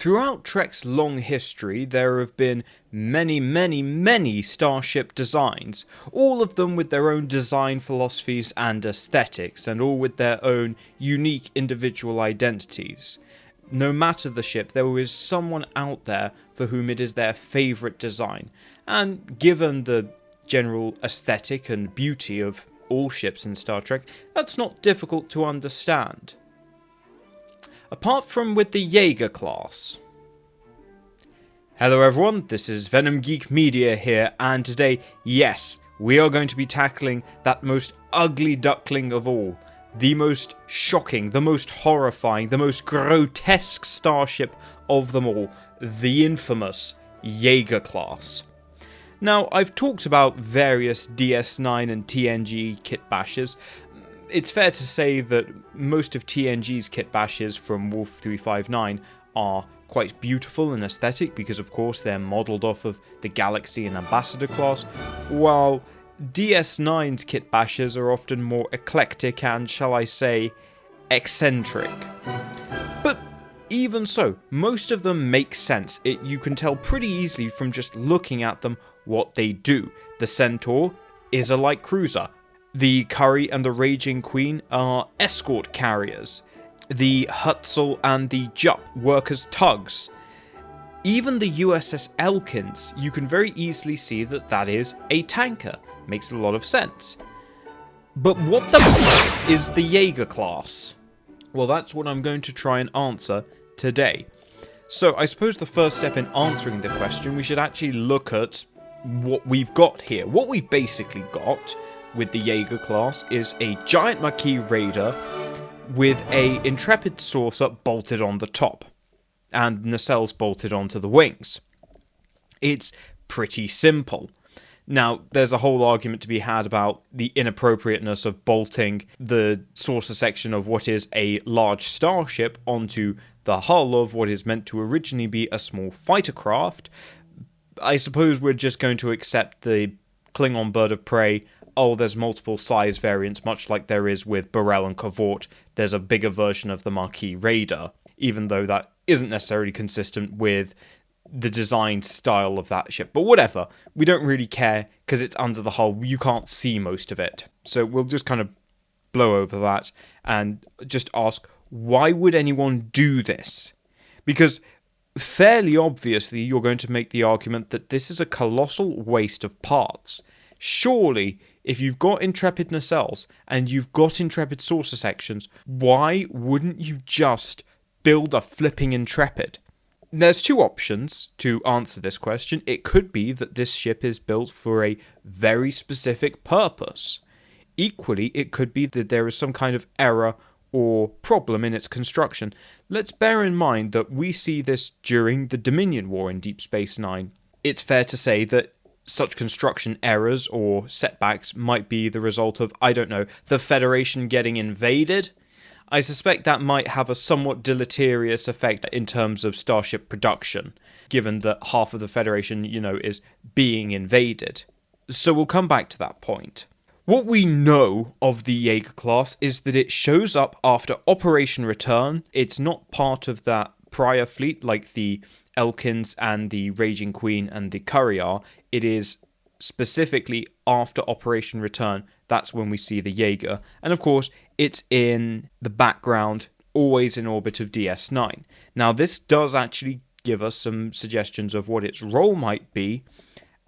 Throughout Trek's long history, there have been many starship designs, all of them with their own design philosophies and aesthetics, and all with their own unique individual identities. No matter the ship, there is someone out there for whom it is their favourite design, and given the general aesthetic and beauty of all ships in Star Trek, that's not difficult to understand. Apart from with the Yeager Class. Hello everyone, this is Venom Geek Media here, and today, yes, we are going to be tackling that most ugly duckling of all, the most shocking, the most horrifying, the most grotesque starship of them all, the infamous Yeager Class. Now, I've talked about various DS9 and TNG kitbashes. It's fair to say that most of TNG's kitbashes from Wolf 359 are quite beautiful and aesthetic because of course they're modelled off of the Galaxy and Ambassador class, while DS9's kitbashes are often more eclectic and, shall I say, eccentric. But even so, most of them make sense. You can tell pretty easily from just looking at them what they do. The Centaur is a light cruiser. The Curry and the Raging Queen are escort carriers. The Hutzel and the Jup work as tugs. Even the USS Elkins, you can very easily see that that is a tanker. Makes a lot of sense. But what the is the Yeager Class? Well, that's what I'm going to try and answer today. So I suppose the first step in answering the question, we should actually look at what we've got here. What we've basically got with the Yeager Class is a giant Maquis raider with a Intrepid saucer bolted on the top, and nacelles bolted onto the wings. It's pretty simple. Now, there's a whole argument to be had about the inappropriateness of bolting the saucer section of what is a large starship onto the hull of what is meant to originally be a small fighter craft. I suppose we're just going to accept the Klingon bird of prey. Oh, there's multiple size variants, much like there is with Burrell and Cavort. There's a bigger version of the Maquis Raider, even though that isn't necessarily consistent with the design style of that ship. But whatever, we don't really care, because it's under the hull, you can't see most of it. So we'll just kind of blow over that, and just ask, why would anyone do this? Because fairly obviously, you're going to make the argument that this is a colossal waste of parts. Surely, if you've got Intrepid nacelles and you've got Intrepid saucer sections, why wouldn't you just build a flipping Intrepid? There's two options to answer this question. It could be that this ship is built for a very specific purpose. Equally, it could be that there is some kind of error or problem in its construction. Let's bear in mind that we see this during the Dominion War in Deep Space Nine. It's fair to say that such construction errors or setbacks might be the result of, I don't know, the Federation getting invaded. I suspect that might have a somewhat deleterious effect in terms of starship production, given that half of the Federation, is being invaded. So we'll come back to that point. What we know of the Yeager Class is that it shows up after Operation Return. It's not part of that prior fleet like the Elkins and the Raging Queen and the Curry are. It is specifically after Operation Return. That's when we see the Yeager. And of course, it's in the background, always in orbit of DS9. Now, this does actually give us some suggestions of what its role might be,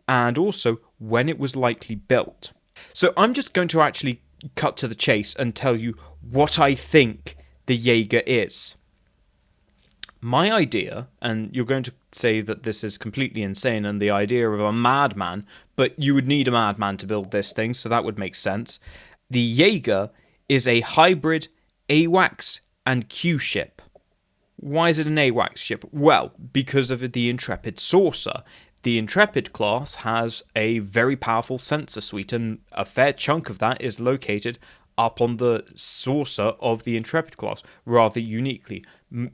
and also when it was likely built. So I'm just going to actually cut to the chase and tell you what I think the Yeager is. My idea, and you're going to say that this is completely insane and the idea of a madman, but you would need a madman to build this thing, so that would make sense. The Yeager is a hybrid AWACS and Q ship. Why is it an AWACS ship? Well, because of the Intrepid saucer. The Intrepid class has a very powerful sensor suite, and a fair chunk of that is located up on the saucer of the Intrepid class, rather uniquely.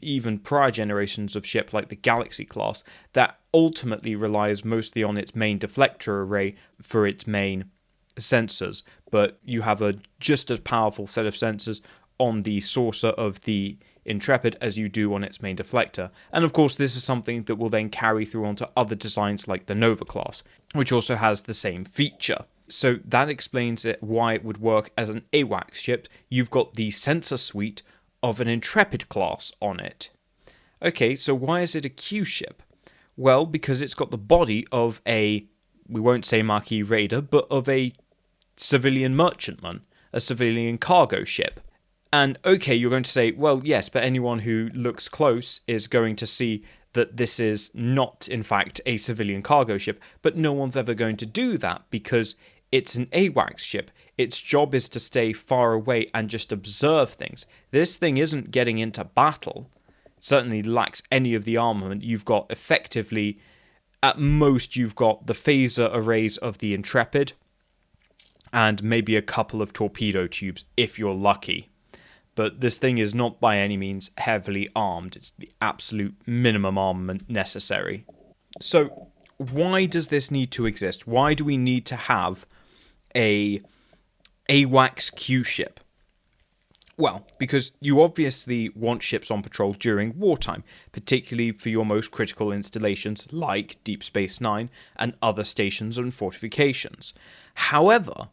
Even prior generations of ship like the Galaxy class, that ultimately relies mostly on its main deflector array for its main sensors, but you have a just as powerful set of sensors on the saucer of the Intrepid as you do on its main deflector. And of course, this is something that will then carry through onto other designs like the Nova class, which also has the same feature. So that explains why it would work as an AWACS ship. You've got the sensor suite of an Intrepid class on it. Okay, so why is it a Q ship? Well, because it's got the body of we won't say Marquis Raider, but of a civilian merchantman, a civilian cargo ship. And okay, you're going to say, well, yes, but anyone who looks close is going to see that this is not, in fact, a civilian cargo ship, but no one's ever going to do that because it's an AWACS ship. Its job is to stay far away and just observe things. This thing isn't getting into battle. Certainly lacks any of the armament. You've got effectively, at most, you've got the phaser arrays of the Intrepid and maybe a couple of torpedo tubes if you're lucky. But this thing is not by any means heavily armed. It's the absolute minimum armament necessary. So why does this need to exist? Why do we need to have a AWACS Q ship? Well, because you obviously want ships on patrol during wartime, particularly for your most critical installations like Deep Space Nine and other stations and fortifications. However,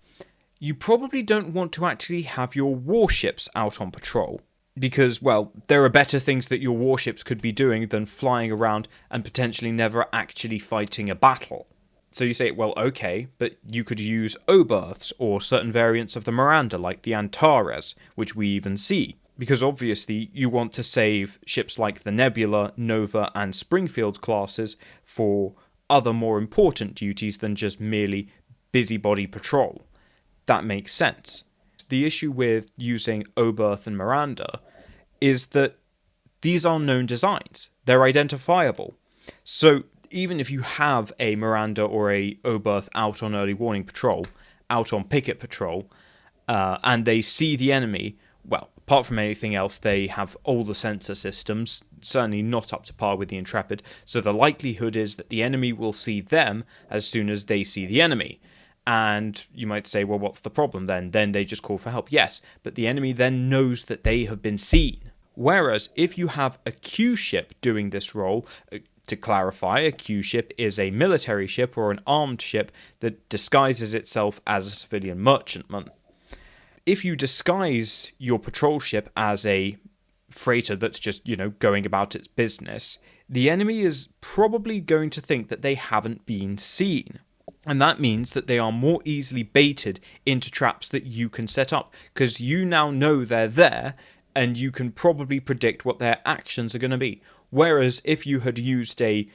you probably don't want to actually have your warships out on patrol, because, well, there are better things that your warships could be doing than flying around and potentially never actually fighting a battle. So you say, well, okay, but you could use O-berths or certain variants of the Miranda like the Antares, which we even see, because obviously you want to save ships like the Nebula, Nova and Springfield classes for other more important duties than just merely busybody patrol. That makes sense. The issue with using O-berth and Miranda is that these are known designs. They're identifiable. So even if you have a Miranda or a O-berth out on early warning patrol, out on picket patrol, and they see the enemy, well, apart from anything else, they have older sensor systems, certainly not up to par with the Intrepid, so the likelihood is that the enemy will see them as soon as they see the enemy. And you might say, well, what's the problem then? Then they just call for help. Yes, but the enemy then knows that they have been seen. Whereas if you have a Q ship doing this role, to clarify, a Q ship is a military ship or an armed ship that disguises itself as a civilian merchantman. If you disguise your patrol ship as a freighter that's just, going about its business, the enemy is probably going to think that they haven't been seen. And that means that they are more easily baited into traps that you can set up, because you now know they're there, and you can probably predict what their actions are going to be. Whereas if you had used a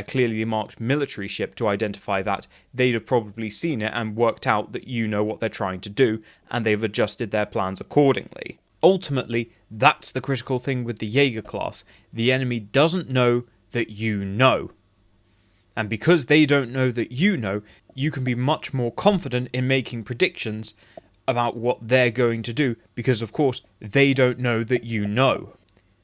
clearly marked military ship to identify that, they'd have probably seen it and worked out that you know what they're trying to do, and they've adjusted their plans accordingly. Ultimately, that's the critical thing with the Yeager class. The enemy doesn't know that you know. And because they don't know that you know, you can be much more confident in making predictions about what they're going to do, because of course they don't know that you know.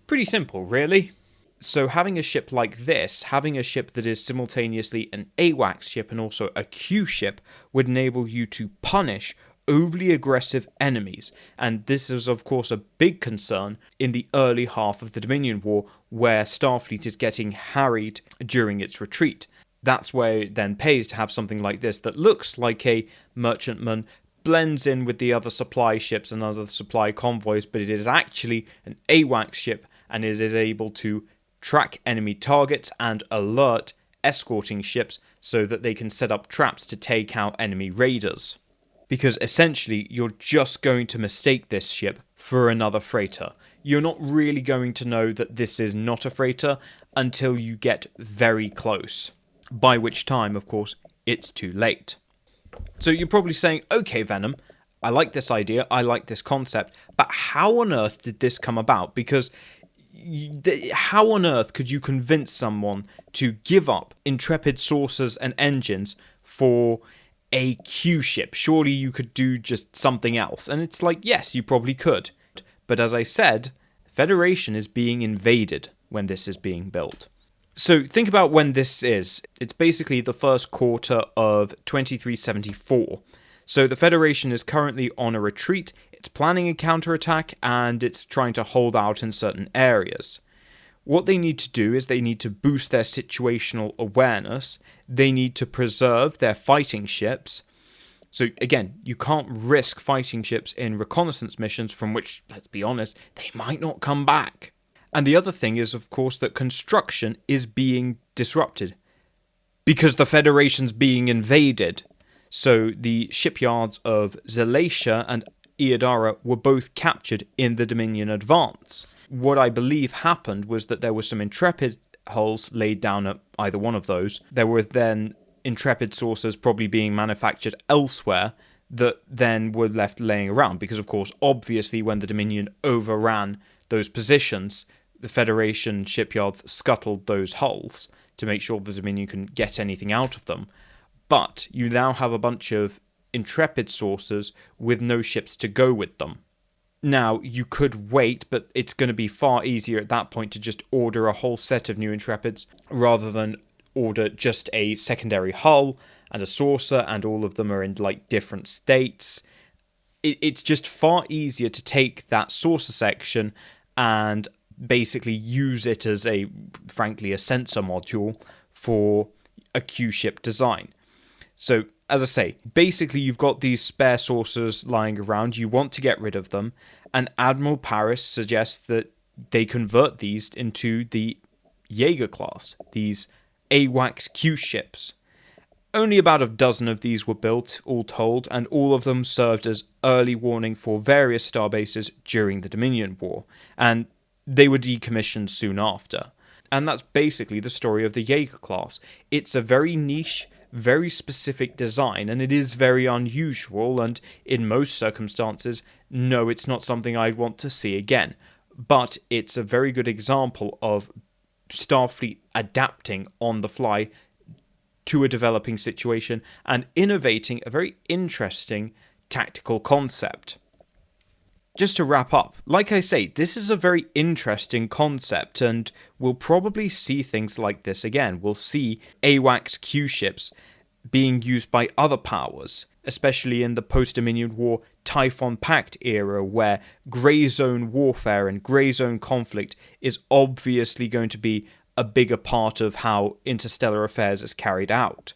Pretty simple, really. So having a ship like this, having a ship that is simultaneously an AWACS ship and also a Q ship, would enable you to punish overly aggressive enemies, and this is of course a big concern in the early half of the Dominion War, where Starfleet is getting harried during its retreat. That's where it then pays to have something like this that looks like a merchantman, blends in with the other supply ships and other supply convoys, but it is actually an AWACS ship and it is able to track enemy targets and alert escorting ships so that they can set up traps to take out enemy raiders. Because essentially, you're just going to mistake this ship for another freighter. You're not really going to know that this is not a freighter until you get very close. By which time, of course, it's too late. So you're probably saying, okay, Venom, I like this idea, I like this concept, but how on earth did this come about? Because how on earth could you convince someone to give up Intrepid saucers and engines for a Q ship? Surely you could do just something else. And it's like, yes, you probably could. But as I said, Federation is being invaded when this is being built. So think about when this is. It's basically the first quarter of 2374. So the Federation is currently on a retreat. It's planning a counterattack, and it's trying to hold out in certain areas. What they need to do is they need to boost their situational awareness, they need to preserve their fighting ships. So again, you can't risk fighting ships in reconnaissance missions from which, let's be honest, they might not come back. And the other thing is, of course, that construction is being disrupted because the Federation's being invaded. So the shipyards of Zalatia and Eadara were both captured in the Dominion advance. What I believe happened was that there were some Intrepid hulls laid down at either one of those. There were then Intrepid saucers probably being manufactured elsewhere that then were left laying around because, of course, obviously when the Dominion overran those positions, the Federation shipyards scuttled those hulls to make sure the Dominion couldn't get anything out of them. But you now have a bunch of Intrepid saucers with no ships to go with them. Now, you could wait, but it's going to be far easier at that point to just order a whole set of new Intrepids rather than order just a secondary hull and a saucer, and all of them are in like different states. It's just far easier to take that saucer section and basically use it as frankly, a sensor module for a Q-ship design. So, as I say, basically you've got these spare saucers lying around, you want to get rid of them, and Admiral Paris suggests that they convert these into the Yeager Class, these AWACS Q-ships. Only about a dozen of these were built, all told, and all of them served as early warning for various starbases during the Dominion War, and they were decommissioned soon after. And that's basically the story of the Yeager Class. It's a very niche, very specific design, and it is very unusual, and in most circumstances, no, it's not something I'd want to see again. But it's a very good example of Starfleet adapting on the fly to a developing situation and innovating a very interesting tactical concept. Just to wrap up, like I say, this is a very interesting concept, and we'll probably see things like this again. We'll see AWACS Q-ships being used by other powers, especially in the post-Dominion War Typhon Pact era, where grey zone warfare and grey zone conflict is obviously going to be a bigger part of how interstellar affairs is carried out.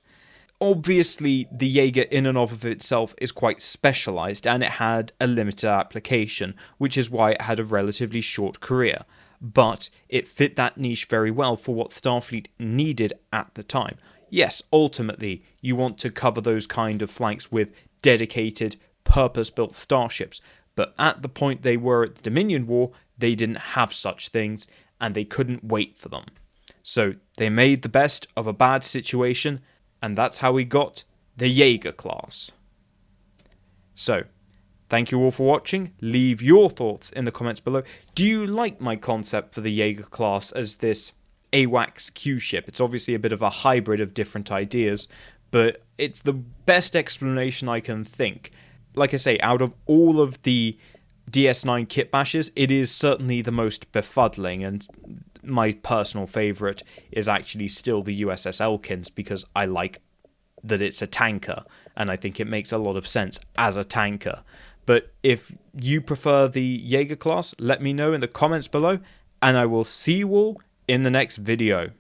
Obviously, the Jaeger in and of itself is quite specialised, and it had a limited application, which is why it had a relatively short career. But it fit that niche very well for what Starfleet needed at the time. Yes, ultimately, you want to cover those kind of flanks with dedicated, purpose-built starships, but at the point they were at the Dominion War, they didn't have such things, and they couldn't wait for them. So they made the best of a bad situation, and that's how we got the Yeager Class. So, thank you all for watching. Leave your thoughts in the comments below. Do you like my concept for the Yeager Class as this AWACS Q-ship? It's obviously a bit of a hybrid of different ideas, but it's the best explanation I can think. Like I say, out of all of the DS9 Kitbashes, it is certainly the most befuddling, and my personal favourite is actually still the USS Elkins, because I like that it's a tanker, and I think it makes a lot of sense as a tanker. But if you prefer the Yeager class, let me know in the comments below, and I will see you all in the next video.